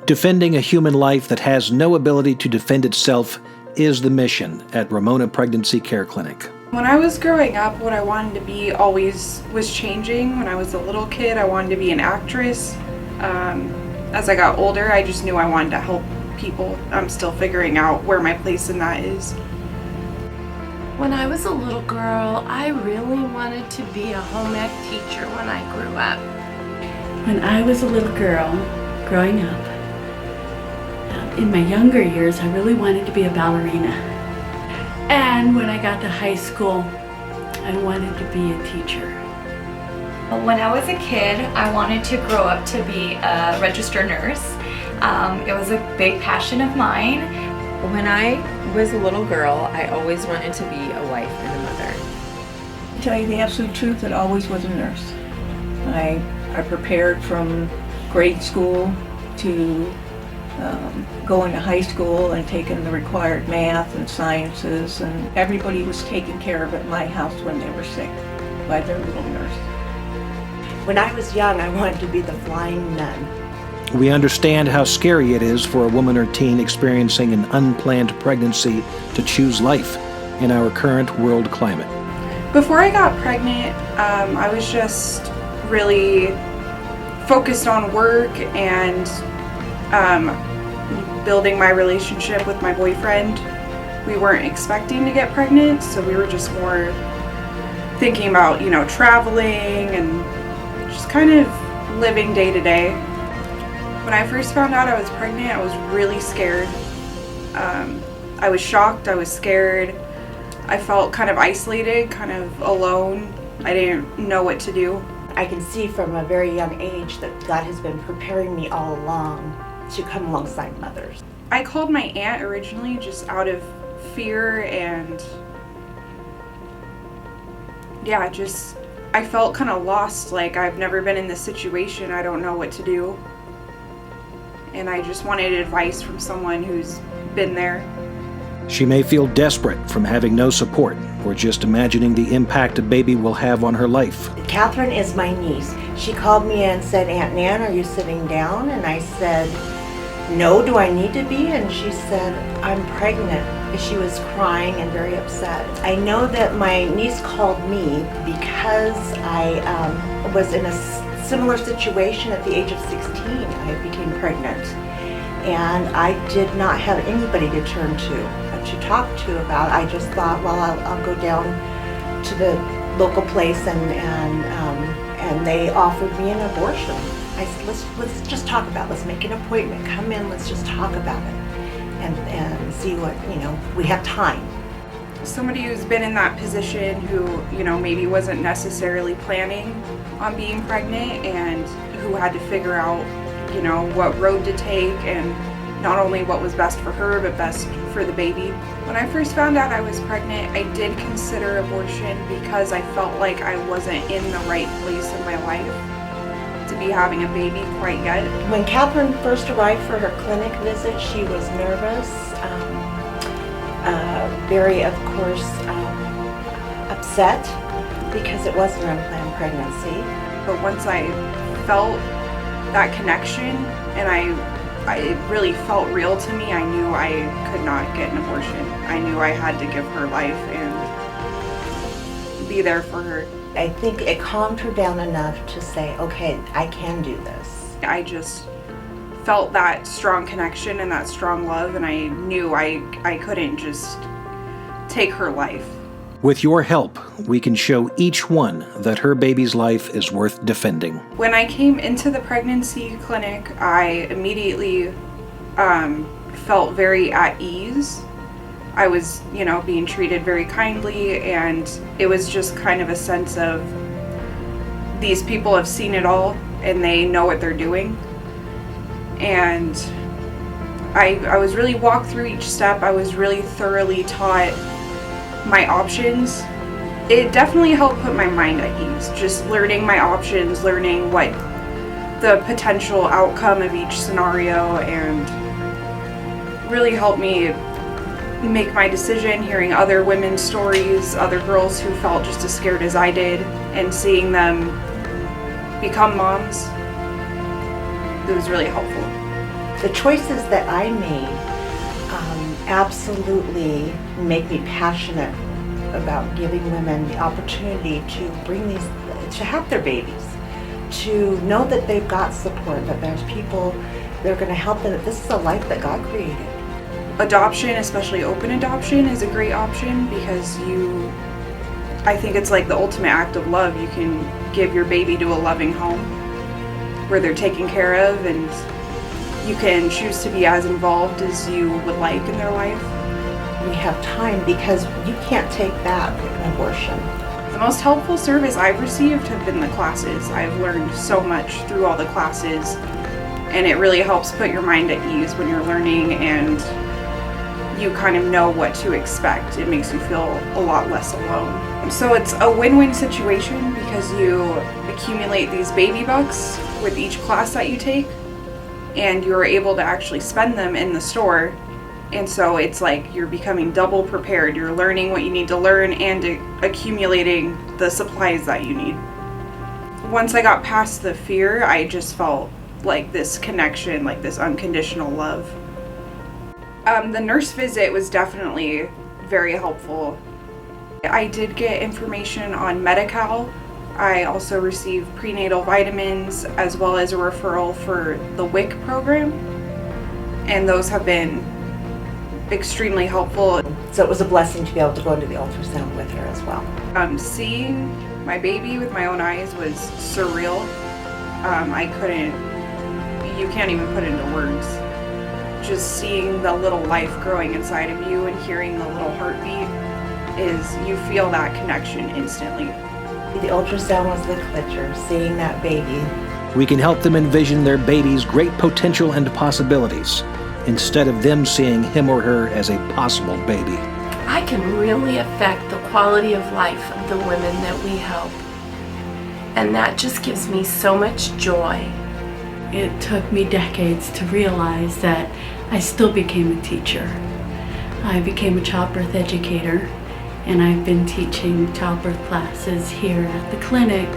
Defending a human life that has no ability to defend itself is the mission at Ramona Pregnancy Care Clinic. When I was growing up, what I wanted to be always was changing. When I was a little kid, I wanted to be an actress. As I got older, I just knew I wanted to help people. I'm still figuring out where my place in that is. When I was a little girl, I really wanted to be a home ec teacher when I grew up. When I was a little girl, growing up, in my younger years, I really wanted to be a ballerina. And when I got to high school, I wanted to be a teacher. When I was a kid, I wanted to grow up to be a registered nurse. It was a big passion of mine. When I was a little girl, I always wanted to be a wife and a mother. To tell you the absolute truth, I always was a nurse. I prepared from grade school to going to high school and taking the required math and sciences, and everybody was taken care of at my house when they were sick by their little nurse. When I was young, I wanted to be the flying nun. We understand how scary it is for a woman or teen experiencing an unplanned pregnancy to choose life in our current world climate. Before I got pregnant, I was just really focused on work and building my relationship with my boyfriend. We weren't expecting to get pregnant, so we were just more thinking about, traveling and just kind of living day to day. When I first found out I was pregnant, I was really scared. I was shocked, I was scared. I felt kind of isolated, kind of alone. I didn't know what to do. I can see from a very young age that God has been preparing me all along to come alongside mothers. I called my aunt originally just out of fear and I felt kind of lost, like I've never been in this situation, I don't know what to do. And I just wanted advice from someone who's been there. She may feel desperate from having no support or just imagining the impact a baby will have on her life. Catherine is my niece. She called me and said, "Aunt Nan, are you sitting down?" And I said, "No, do I need to be?" And she said, "I'm pregnant." She was crying and very upset. I know that my niece called me because I was in a similar situation at the age of 16. I became pregnant. And I did not have anybody to turn to talk to about. I just thought, well, I'll go down to the local place and they offered me an abortion. I said, let's just talk about it. Let's make an appointment. Come in, let's just talk about it and see what, we have time. Somebody who's been in that position who, maybe wasn't necessarily planning on being pregnant and who had to figure out, what road to take and not only what was best for her, but best for the baby. When I first found out I was pregnant, I did consider abortion because I felt like I wasn't in the right place in my life to be having a baby quite yet. When Catherine first arrived for her clinic visit, she was nervous, very, of course, upset because it was an unplanned pregnancy. But once I felt that connection and it really felt real to me, I knew I could not get an abortion. I knew I had to give her life and be there for her. I think it calmed her down enough to say, okay, I can do this. I just felt that strong connection and that strong love, and I knew I couldn't just take her life. With your help, we can show each one that her baby's life is worth defending. When I came into the pregnancy clinic, I immediately felt very at ease. I was, being treated very kindly, and it was just kind of a sense of these people have seen it all and they know what they're doing. And I was really walked through each step. I was really thoroughly taught my options. It definitely helped put my mind at ease, just learning my options, learning what the potential outcome of each scenario, and really helped me make my decision, hearing other women's stories, other girls who felt just as scared as I did, and seeing them become moms. It was really helpful. The choices that I made absolutely make me passionate about giving women the opportunity to to have their babies, to know that they've got support, that there's people that are going to help them, that this is a life that God created. Adoption, especially open adoption, is a great option because I think it's like the ultimate act of love. You can give your baby to a loving home where they're taken care of, and you can choose to be as involved as you would like in their life. We have time because you can't take back an abortion. The most helpful service I've received have been the classes. I've learned so much through all the classes, and it really helps put your mind at ease when you're learning and you kind of know what to expect. It makes you feel a lot less alone. So it's a win-win situation because you accumulate these baby bucks with each class that you take, and you're able to actually spend them in the store. And so it's like you're becoming double prepared. You're learning what you need to learn and accumulating the supplies that you need. Once I got past the fear, I just felt like this connection, like this unconditional love. The nurse visit was definitely very helpful. I did get information on Medi-Cal. I also received prenatal vitamins as well as a referral for the WIC program, and those have been extremely helpful. So it was a blessing to be able to go into the ultrasound with her as well. Seeing my baby with my own eyes was surreal. You can't even put it into words. Just seeing the little life growing inside of you and hearing the little heartbeat you feel that connection instantly. The ultrasound was the clincher, seeing that baby. We can help them envision their baby's great potential and possibilities, instead of them seeing him or her as a possible baby. I can really affect the quality of life of the women that we help. And that just gives me so much joy. It took me decades to realize that I still became a teacher. I became a childbirth educator, and I've been teaching childbirth classes here at the clinic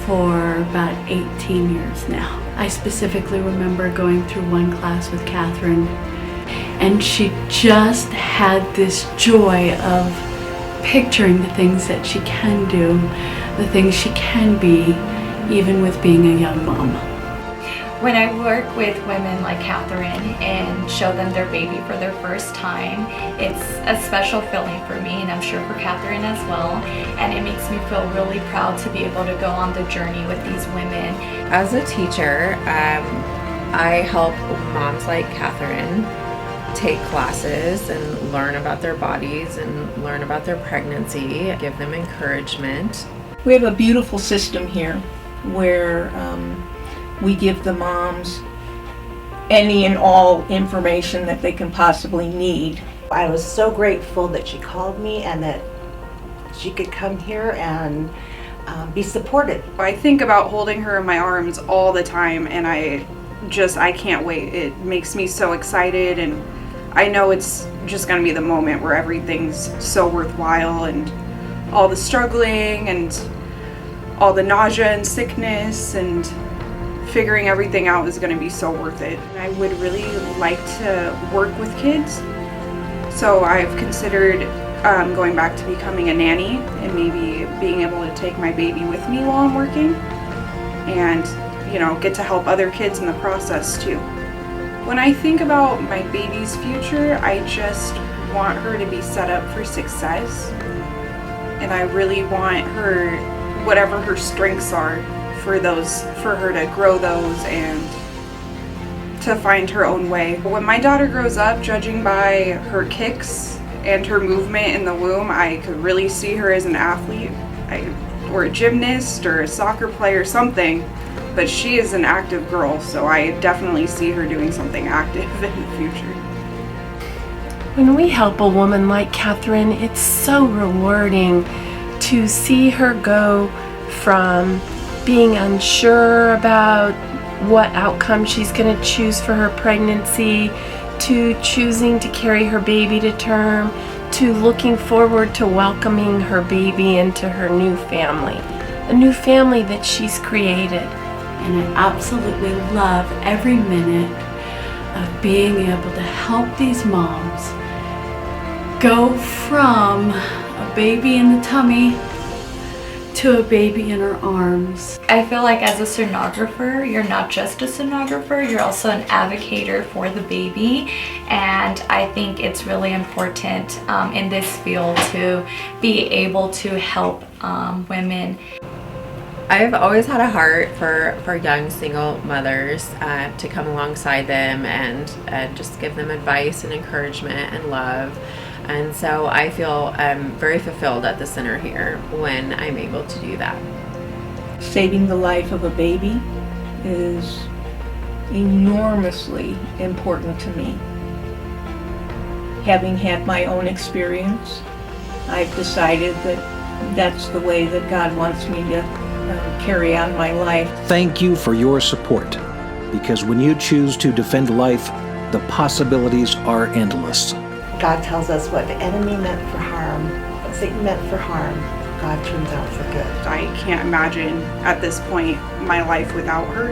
for about 18 years now. I specifically remember going through one class with Catherine, and she just had this joy of picturing the things that she can do, the things she can be, even with being a young mom. When I work with women like Catherine and show them their baby for their first time, it's a special feeling for me, and I'm sure for Catherine as well. And it makes me feel really proud to be able to go on the journey with these women. As a teacher, I help moms like Catherine take classes and learn about their bodies and learn about their pregnancy, give them encouragement. We have a beautiful system here where we give the moms any and all information that they can possibly need. I was so grateful that she called me and that she could come here and be supported. I think about holding her in my arms all the time, and I can't wait. It makes me so excited, and I know it's just going to be the moment where everything's so worthwhile, and all the struggling and all the nausea and sickness and figuring everything out is going to be so worth it. I would really like to work with kids, so I've considered going back to becoming a nanny and maybe being able to take my baby with me while I'm working and, get to help other kids in the process too. When I think about my baby's future, I just want her to be set up for success, and I really want her, whatever her strengths are, for her to grow those and to find her own way. When my daughter grows up, judging by her kicks and her movement in the womb, I could really see her as an athlete or a gymnast or a soccer player, something. But she is an active girl, so I definitely see her doing something active in the future. When we help a woman like Catherine, it's so rewarding to see her go from being unsure about what outcome she's going to choose for her pregnancy, to choosing to carry her baby to term, to looking forward to welcoming her baby into her new family, a new family that she's created. And I absolutely love every minute of being able to help these moms go from a baby in the tummy to a baby in her arms. I feel like as a sonographer, you're not just a sonographer, you're also an advocate for the baby. And I think it's really important in this field to be able to help women. I've always had a heart for young single mothers, to come alongside them and just give them advice and encouragement and love. And so I feel very fulfilled at the center here when I'm able to do that. Saving the life of a baby is enormously important to me. Having had my own experience, I've decided that that's the way that God wants me to carry on my life. Thank you for your support, because when you choose to defend life, the possibilities are endless. God tells us what the enemy meant for harm, what Satan meant for harm, God turns out for good. I can't imagine at this point my life without her.